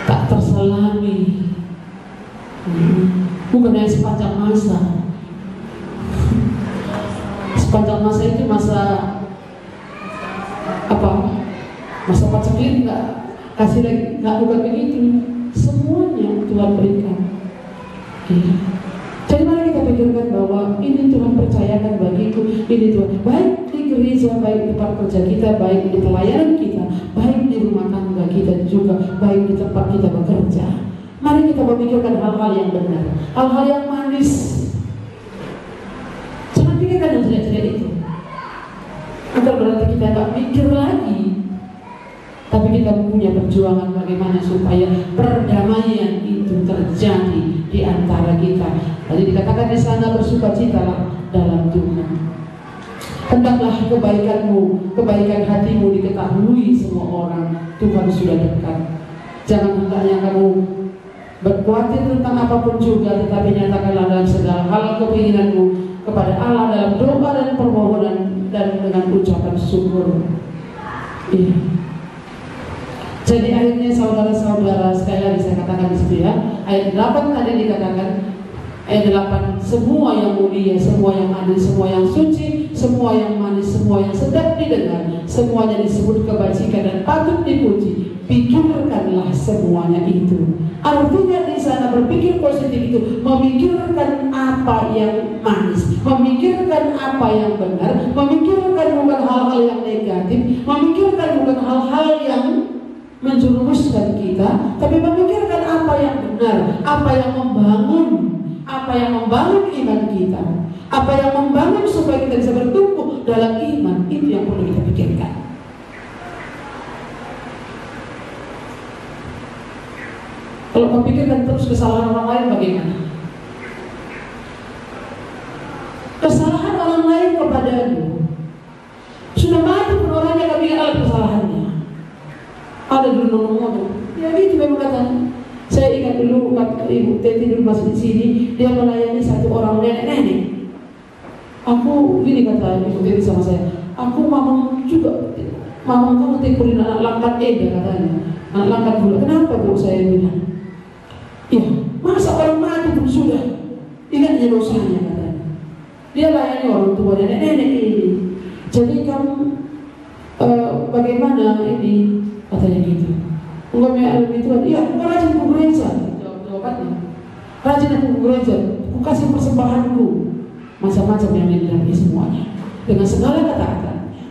tak terselami. Bukan hanya sepanjang masa. Sepanjang masa itu masa apa? Masa paceklik enggak? Kasih lagi, enggak, bukan begitu. Semuanya Tuhan berikan. Jadi mari kita pikirkan bahwa ini Tuhan percayakan bagiku, ini Tuhan. Baik di gereja, baik di tempat kerja kita, baik di pelayanan kita, baik di rumah tangga kita juga, baik di tempat kita bekerja. Mari kita memikirkan hal-hal yang benar, hal-hal yang manis. Jangan pikirkan yang jelek-jelek itu. Bukan berarti kita tak mikir lagi, tapi kita punya perjuangan bagaimana supaya perdamaian itu terjadi di antara kita. Tadi dikatakan di sana bersukacitalah dalam Tuhan. Hendaklah kebaikanmu, kebaikan hatimu diketahui semua orang. Tuhan sudah dekat. Jangan hendaknya kamu berkhawatir tentang apapun juga, tetapi nyatakanlah dalam segala hal keinginanmu kepada Allah dalam doa dan permohonan dan dengan ucapan syukur. Iya. Jadi akhirnya saudara-saudara, sekali lagi saya katakan di situ ya, ayat 8 tadi dikatakan, ayat 8, semua yang mulia, semua yang adil, semua yang suci, semua yang manis, semua yang sedap didengar, semuanya disebut kebajikan dan patut dipuji. Pikirkanlah semuanya itu. Artinya di sana berpikir positif itu memikirkan apa yang manis, memikirkan apa yang benar, memikirkan bukan hal-hal yang negatif, memikirkan bukan hal-hal yang menjerumuskan kita, tapi memikirkan apa yang benar, apa yang membangun iman kita, apa yang membangun supaya kita bisa bertumbuh dalam iman. Itu yang perlu kita pikirkan. Kalau memikirkan terus kesalahan orang lain bagaimana? Kesalahan orang lain kepadamu, sudah mati pun orangnya gak ingat alat kesalahannya. Ada dulu ngomong, ya gitu memang katanya. Saya ingat dulu waktu Ibu Teti dulu masih di sini, dia melayani satu orang nenek-nenek. Aku gini kata Ibu Teti sama saya, aku mamang juga, mamang kamu tikurin anak langkat Eda katanya, anak langkat dulu. Kenapa Bu? Saya bilang, ya masa orang mati pun sudah ingatnya dosanya katanya. Dia layani orang tua nenek-nenek ini. Jadi kamu bagaimana ini? Katanya gitu. Enggak punya itu kan? Iya, aku rajin ke gereja. Jawabannya, rajin aku ke gereja. Aku kasih persembahanku, macam-macam yang dibilangnya semuanya dengan segala kata-katanya.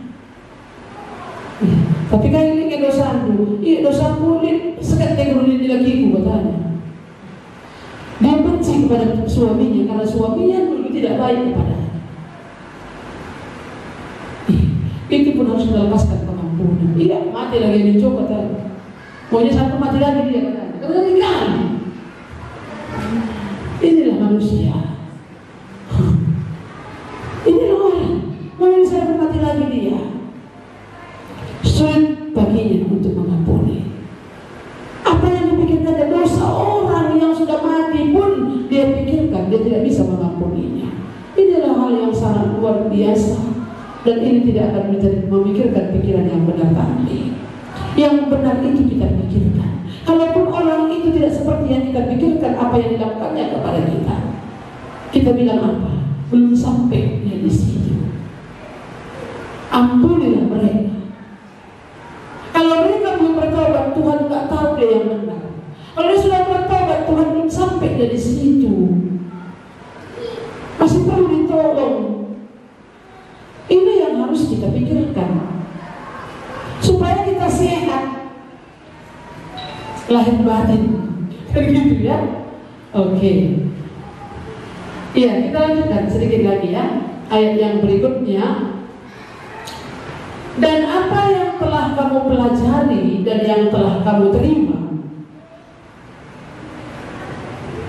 Tapi kan ini dosaku. Iya dosaku ini sekat teknologi di lakiku katanya. Dia benci kepada suaminya karena suaminya dulu tidak baik kepadanya. Itu pun harus melepaskan kemampuan. Iya, mati lagi yang dicoba tadi. Maunya satu mati lagi dia katanya. Kemudian tinggal. Inilah manusia. Inilah orang. Maunya satu mati lagi dia. Sulit baginya untuk mengampuni. Apa yang dipikirkan dari dosa orang yang sudah mati pun dia pikirkan, dia tidak bisa mengampuninya. Inilah hal yang sangat luar biasa. Dan ini tidak akan menjadi memikirkan pikiran yang benar tadi. Yang benar itu kita pikirkan. Kalaupun orang itu tidak seperti yang kita pikirkan, apa yang dilakukannya kepada kita, kita bilang apa? Belum sampai dia di situ. Ampunilah mereka. Kalau mereka belum bertobat, Tuhan nggak tahu dia yang benar. Kalau dia sudah bertobat, Tuhan belum sampai dari situ. Masih perlu ditolong. Ini yang harus kita pikirkan supaya kita sehat lahir batin. Begitu ya. Oke. Iya, kita lanjutkan sedikit lagi ya. Ayat yang berikutnya. Dan apa yang telah kamu pelajari dan yang telah kamu terima,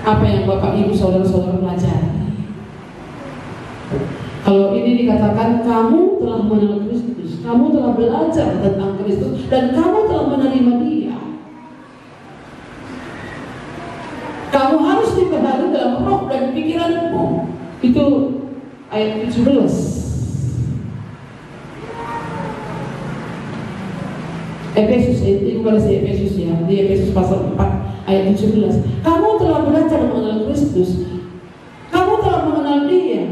apa yang Bapak Ibu Saudara-saudara pelajari. Kalau ini dikatakan kamu telah mengenal Kristus, kamu telah belajar tentang Kristus, dan kamu telah menerima Dia. Kamu harus dibaharui dalam roh dan pikiranmu. Itu ayat 17. Efesus, itu bukan si Efesus ya, di Efesus pasal 4 ayat 17. Kamu telah belajar mengenal Kristus, kamu telah mengenal Dia.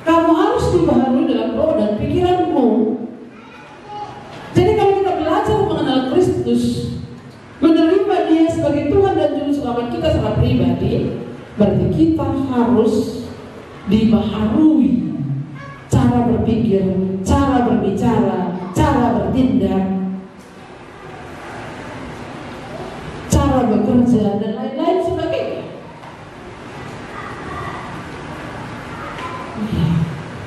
Kamu harus dibaharui dalam roh dan pikiranmu. Jadi kalau kita belajar mengenal Kristus, menerima Dia sebagai Tuhan dan Juru Selamat kita secara pribadi, berarti kita harus dibaharui cara berpikir, cara berbicara, cara bertindak, cara bekerja, dan lain-lain sebagainya.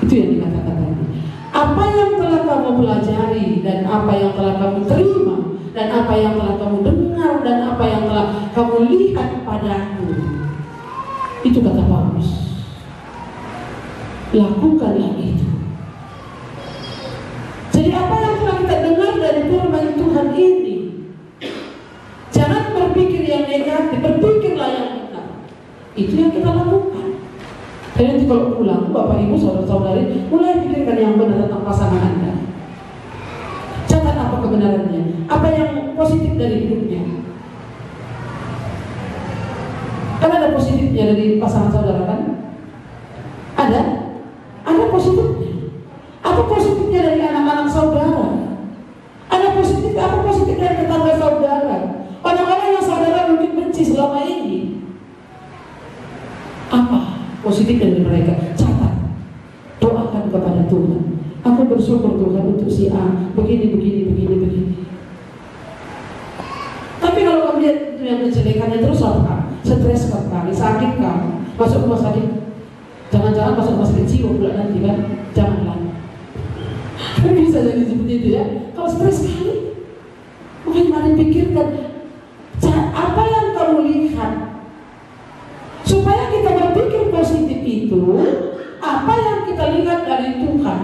Itu yang dikatakan tadi. Apa yang telah kamu pelajari dan apa yang telah kamu terima dan apa yang telah kamu dengar dan apa yang telah kamu lihat padaku, itu kata Paulus. Lakukanlah itu. Jadi apa yang telah kita dengar dari firman Tuhan ini, jangan berpikir yang negatif, berpikirlah yang benar. Itu yang kita lakukan. Dan nanti kalau pulang, Bapak Ibu Saudara-saudari, mulai pikirkan yang benar tentang pasangan Anda. Catat apa kebenarannya, apa yang positif dari hidupnya. Kan ada positifnya dari pasangan saudara kan? Ada positifnya. Apa positifnya dari anak-anak saudara? Ada positif, apa positif dari tetangga saudara? Orang-orang yang saudara mungkin benci selama ini. Apa positif dari mereka? Catat. Doakan kepada Tuhan. Aku bersyukur Tuhan untuk si A begini. Tapi kalau kamu lihat yang kejelekannya terus apa? Stres sekali, sakit kamu, masuk rumah sakit. Jangan-jangan masuk rumah sakit jiwa pula nanti kan? Janganlah. Bisa jadi seperti itu ya. Kalau stres sekali, makanya mari pikirkan apa yang kamu lihat, supaya kita berpikir positif itu. Apa yang kita lihat dari Tuhan,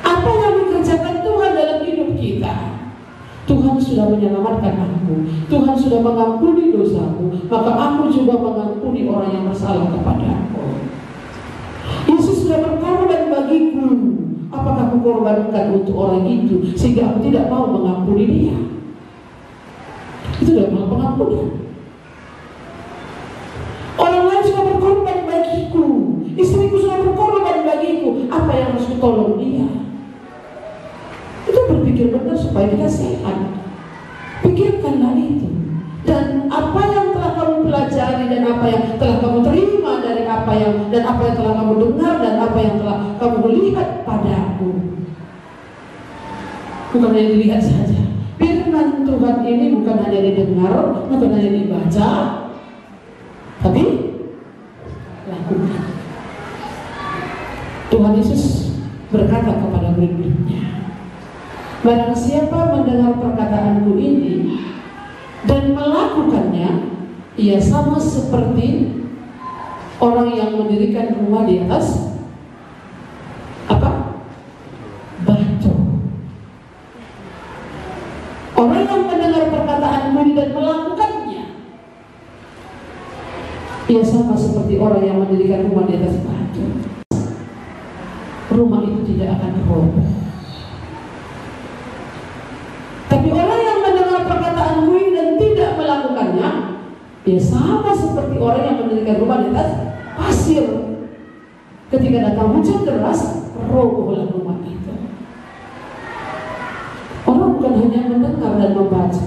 apa yang dikerjakan Tuhan dalam hidup kita. Tuhan sudah menyelamatkan aku, Tuhan sudah mengampuni dosaku, maka aku juga mengampuni orang yang bersalah kepadaku. Yesus sudah berkorban bagiku, apakah aku korbankan untuk orang itu sehingga aku tidak mau mengampuni dia? Itu adalah pengampunan. Orang lain sudah berkorban bagiku, istriku sudah berkorban bagiku, apa yang harus kutolong dia? Itu berpikir benar supaya kita sehat. Pikirkanlah itu. Dan apa yang telah kamu pelajari dan apa yang telah kamu terima dari apa yang telah kamu dengar dan apa yang telah kamu lihat padaku. Bukan hanya dilihat saja. Firman Tuhan ini bukan hanya didengar, bukan hanya dibaca, tapi lakukan. Tuhan Yesus berkata kepada murid-muridnya, barang siapa mendengar perkataanku ini dan melakukannya, ia sama seperti orang yang mendirikan rumah di atas apa? Batu. Orang yang mendengar perkataanku ini dan melakukannya, ia sama seperti orang yang mendirikan rumah di atas batu. Rumah itu tidak akan roboh. Tapi orang yang mendengar perkataanku ini dan tidak melakukannya, dia sama seperti orang yang mendirikan rumah di atas pasir. Ketika datang hujan deras, robohlah rumah itu. Orang bukan hanya mendengar dan membaca,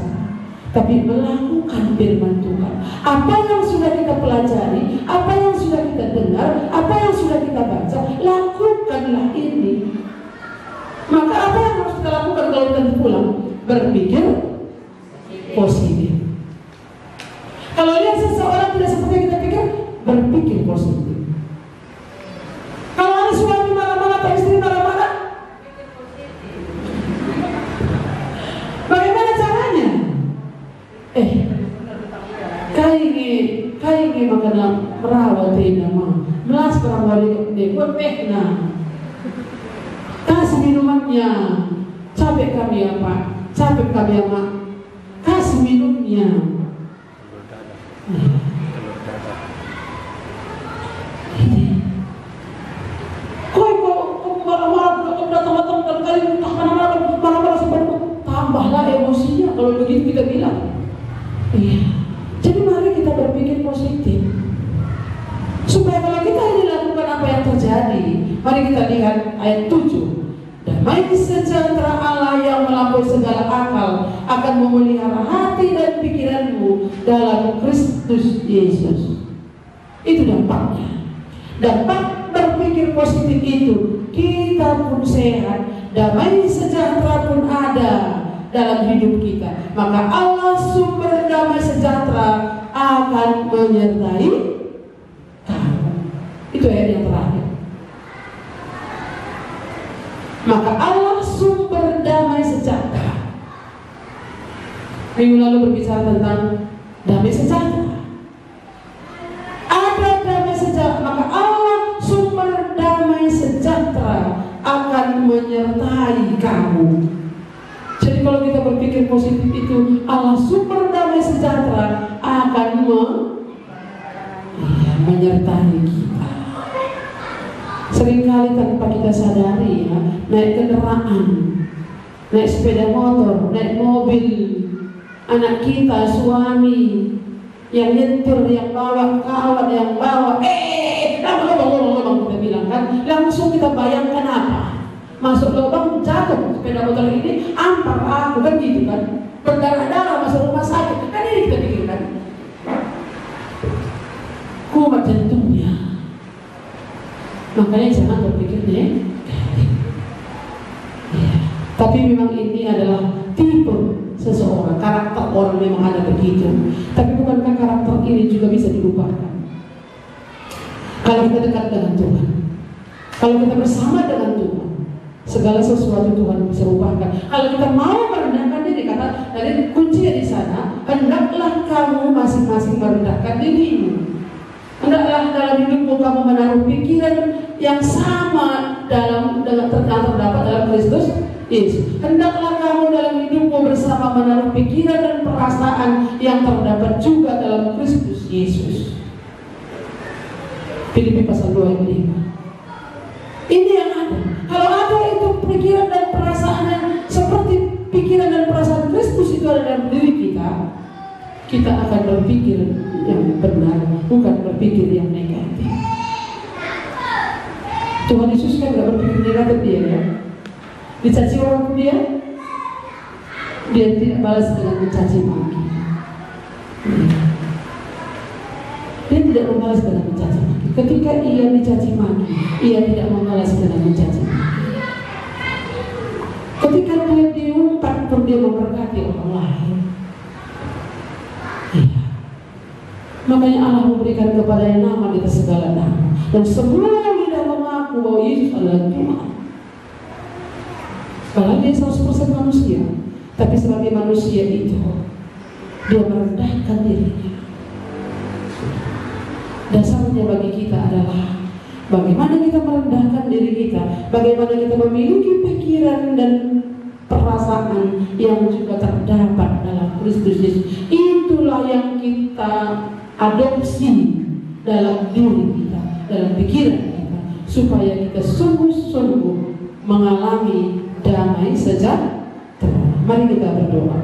tapi melakukan firman Tuhan. Apa yang sudah kita pelajari, apa yang sudah kita dengar, apa yang sudah kita baca, lakukanlah ini. Maka apa yang harus kita lakukan kalau kita pulang? Berpikir positif. Kalau lihat seseorang tidak seperti yang kita pikir, berpikir positif. Kalau ada suami marah-marah atau istri marah-marah, bagaimana caranya? Kaingi makana merawat nama, melas perang di pekna. Kasih minumannya, capek kami apa? Capek kami apa? Kasih minumnya. Kau marah-marah, kau datang-datang kali marah-marah seperti tambahlah emosinya kalau begitu kita bilang. Iya. Jadi mari kita berpikir positif. Supaya kalau kita ini lakukan apa yang terjadi, mari kita lihat ayat 7. Damai sejahtera Allah yang melampaui segala akal akan memelihara hati dan pikiranmu dalam Kristus Yesus. Itu dampaknya. Dampak berpikir positif itu, kita pun sehat, damai sejahtera pun ada dalam hidup kita. Maka Allah sumber damai sejahtera akan menyertai kamu. Itu ayat yang terakhir. Maka Allah sumber damai sejahtera. Minggu lalu berbicara tentang damai sejahtera. Ada damai sejahtera, maka Allah sumber damai sejahtera akan menyertai kamu. Jadi kalau kita berpikir positif itu, Allah sumber damai sejahtera akan menyertai kita. Seringkali tanpa kita sadari ya, naik kendaraan, naik sepeda motor, naik mobil, anak kita, suami yang nyetir, yang bawa kawan, yang bawa lubang kita bilang kan, langsung kita bayangkan apa? Masuk lubang, jatuh sepeda motor ini, ampar aku kan gitu kan, berdarah-darah masuk rumah sakit, kan ini kita pikirkan. Kumat jantungnya. Makanya jangan berpikir negatif. Ya. Tapi memang ini adalah tipe seseorang, karakter orang memang ada begitu. Tapi bukankah karakter ini juga bisa diubahkan? Kalau kita dekat dengan Tuhan, kalau kita bersama dengan Tuhan, segala sesuatu Tuhan bisa ubahkan. Kalau kita mau merendahkan diri, kata dari kuncinya di sana, hendaklah kamu masing-masing merendahkan dirimu. Hendaklah dalam hidupmu kamu menaruh pikiran yang sama dengan terdapat dalam Kristus Yesus. Hendaklah kamu dalam hidupmu bersama menaruh pikiran dan perasaan yang terdapat juga dalam Kristus Yesus. Filipi pasal 2 ayat 5. Ini yang ada. Kalau ada itu pikiran dan perasaan yang seperti pikiran dan perasaan Kristus itu ada dalam diri kita, kita akan berpikir yang benar, bukan berpikir yang negatif. Tuhan Yesus kan gak berpikir negatif dia ya. Dicaci orang dia tidak balas dengan mencaci maki. Dia tidak membalas dengan mencaci maki. Ketika ia dicaci maki, ia tidak membalas dengan mencaci maki. Ketika dia diumpat pun dia memberkati orang lain. Makanya Allah memberikan kepadanya nama di atas segala nama, dan semua lidah mengaku bahwa Yesus adalah Tuhan. Kalau dia 100% manusia, tapi sebagai manusia itu dia merendahkan dirinya. Dasarnya bagi kita adalah bagaimana kita merendahkan diri kita, bagaimana kita memiliki pikiran dan perasaan yang juga terdapat dalam Kristus Yesus. Itulah yang kita adopsi dalam diri kita, dalam pikiran kita, supaya kita sungguh-sungguh mengalami damai sejahtera. Mari kita berdoa.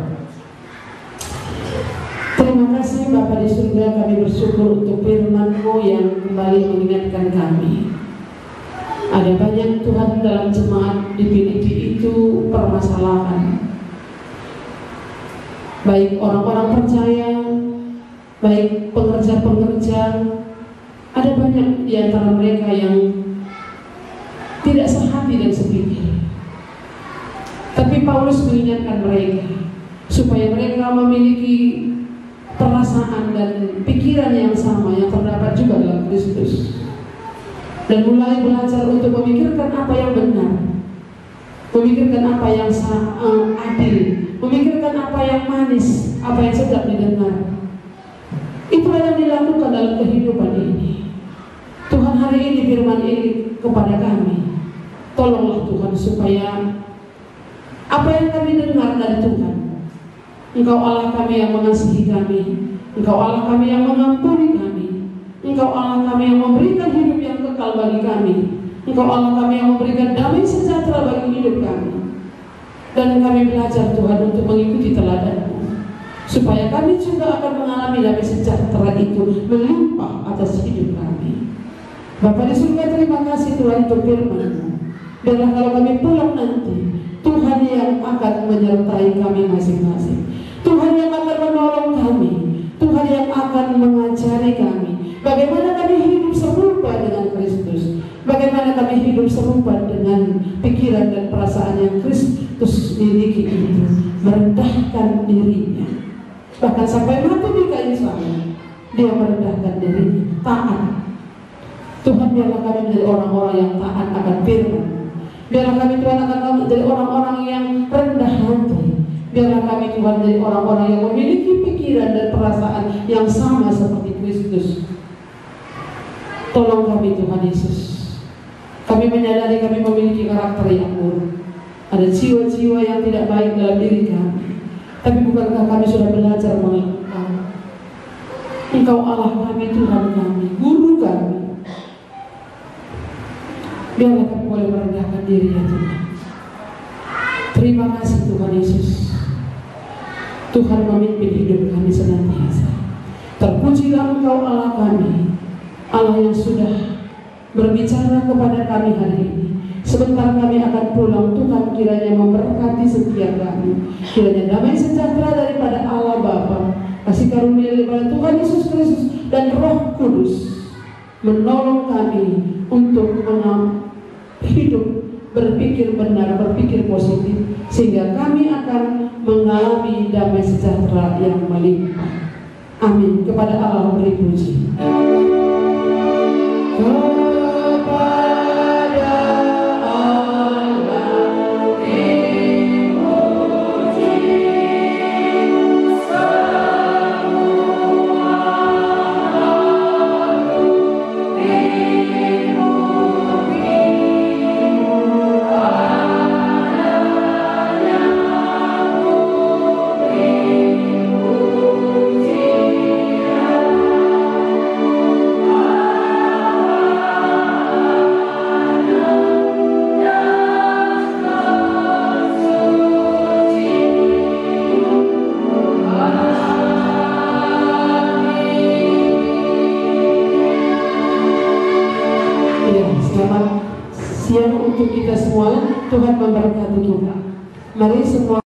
Terima kasih Bapa di surga, kami bersyukur untuk firman-Mu yang kembali mengingatkan kami Ada banyak Tuhan dalam jemaat di Filipi itu permasalahan, baik orang-orang percaya, baik pengerja-pengerja. Ada banyak di antara mereka yang tidak sehati dan sepikir. Tapi Paulus mengingatkan mereka supaya mereka memiliki perasaan dan pikiran yang sama yang terdapat juga dalam Kristus, dan mulai belajar untuk memikirkan apa yang benar, memikirkan apa yang adil, memikirkan apa yang manis, apa yang sedap didengar. Itulah yang dilakukan dalam kehidupan ini. Tuhan hari ini firman ini kepada kami, tolonglah Tuhan supaya apa yang kami dengar dari Tuhan, Engkau Allah kami yang mengasihi kami, Engkau Allah kami yang mengampuni kami, Engkau Allah kami yang memberikan hidup yang kekal bagi kami, Engkau Allah kami yang memberikan damai sejahtera bagi hidup kami. Dan kami belajar Tuhan untuk mengikuti teladan-Mu, supaya kami juga akan mengalami damai sejahtera itu melimpah atas hidup kami. Bapa di surga, terima kasih Tuhan untuk firman-Mu. Biarlah kalau kami pulang nanti, Tuhan yang akan menyertai kami masing-masing, Tuhan yang akan menolong kami, Tuhan yang akan mengajari kami bagaimana kami hidup serupa dengan Kristus, bagaimana kami hidup serupa dengan pikiran dan perasaan yang Kristus miliki itu, merendahkan dirinya, bahkan sampai mati di kayu salib dia merendahkan dirinya, taat. Tuhan, biarlah kami menjadi orang-orang yang taat akan firman. Biarlah kami Tuhan akan menjadi orang-orang yang rendah hati. Biarlah kami Tuhan menjadi orang-orang yang memiliki pikiran dan perasaan yang sama seperti Kristus. Tolong kami Tuhan Yesus. Kami menyadari kami memiliki karakter yang buruk. Ada jiwa-jiwa yang tidak baik dalam diri kami. Tapi bukankah kami sudah belajar mengenal Engkau? Engkau Allah kami, Tuhan kami, Guru kami. Biarlah kami boleh merendahkan diri ya Tuhan. Terima kasih Tuhan Yesus. Tuhan memimpin hidup kami senantiasa. Terpujilah Engkau Allah kami, Allah yang sudah berbicara kepada kami hari ini. Sebentar kami akan pulang, Tuhan kiranya memberkati setiap kami. Kiranya damai sejahtera daripada Allah Bapa, kasih karunia daripada Tuhan Yesus Kristus dan Roh Kudus menolong kami untuk hidup berpikir benar, berpikir positif, sehingga kami akan mengalami damai sejahtera yang melimpah. Amin. Kepada Allah beri puji. Siang untuk kita semua. Tuhan memberkati kita. Mari semua